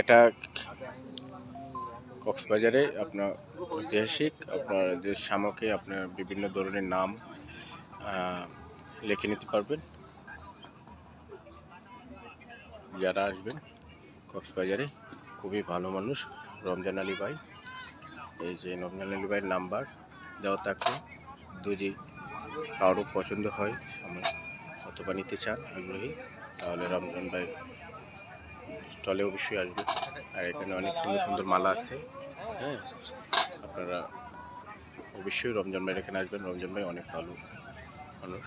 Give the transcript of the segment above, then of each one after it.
এটা কক্সবাজারে আপনার ঐতিহাসিক আপনার যে শামুকে আপনার বিভিন্ন ধরনের নাম লিখে নিতে পারবেন যারা আসবেন কক্সবাজারে। খুবই ভালো মানুষ রমজান আলী ভাই। এই যে রমজান আলী ভাইয়ের নাম্বার দেওয়া থাকলে যদি কারো পছন্দ হয় অথবা নিতে চান আগ্রহী, তাহলে রমজান ভাই স্টলে অবশ্যই আসবে। আর এখানে অনেক সুন্দর সুন্দর মালা আছে। হ্যাঁ, আপনারা অবশ্যই রমজান ভাইয়ের এখানে আসবেন। রমজান ভাই অনেক ভালো মানুষ।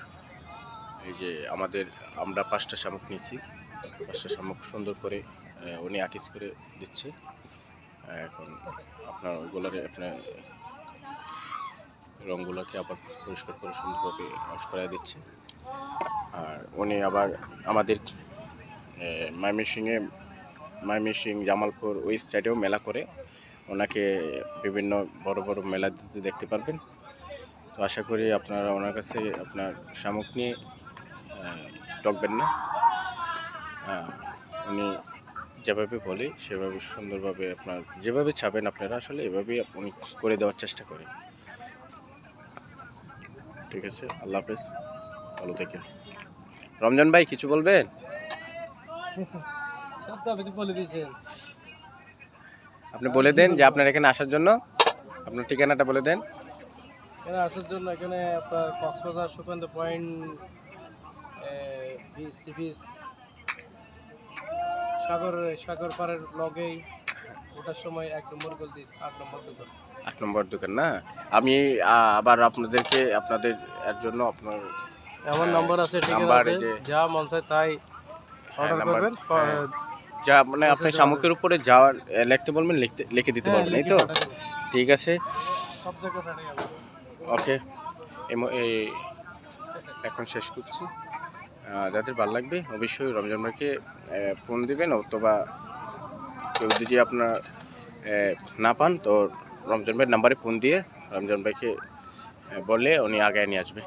এই যে আমরা 5টা শামুক নিয়েছি, 5টা শামুক সুন্দর করে উনি আর্টিস্ট করে দিচ্ছে। এখন আপনার ওইগুলোরে আপনার রঙগুলোকে আবার পরিষ্কার করে সুন্দরভাবে ওয়াশ করে দিচ্ছে। আর উনি আবার আমাদের ময়মনসিংহ জামালপুর ওই সাইডেও মেলা করে, ওনাকে বিভিন্ন বড় বড় মেলা দিতে দেখতে পারবেন। তো আশা করি আপনারা ওনার কাছে আপনার শামুক নিয়ে ঠকবেন না। উনি যেভাবে বলে সেভাবে সুন্দরভাবে আপনার যেভাবে চাবেন আপনারা আসলে এভাবেই উনি করে দেওয়ার চেষ্টা করেন। ঠিক আছে, আল্লাহ হাফেজ, ভালো থাকেন। রমজান ভাই কিছু বলবেন? আপনি বলে দেন যে আপনার এখানে আসার জন্য আপনার ঠিকানাটা বলে দেন। এখানে আসার জন্য এখানে আপনার Cox's Bazar Sukanta point, sea beach, সাগর পাড়ের লগেই ওটার সময় 1 নম্বর গলি 8 নম্বর দোকান। 8 নম্বর দোকান না? আমি আবার আপনাদের এর জন্য আপনার আমার নাম্বার আছে, ঠিকানা আছে, যা মন চায় তাই অর্ডার করবেন। যা মানে আপনি শামুকের উপরে যা লিখতে বলবেন লিখে দিতে পারবেন, এই তো? ঠিক আছে, সব জায়গায় পাঠিয়ে যাবে। ওকে, এখন শেষ করছি। যাদের ভালো লাগবে অবশ্যই রমজান ভাইকে ফোন দিবেন, অথবা কেউ যদি আপনার না পান তো রমজান ভাইয়ের নাম্বারে ফোন দিয়ে রমজান ভাইকে বললে উনি আগে নিয়ে আসবে।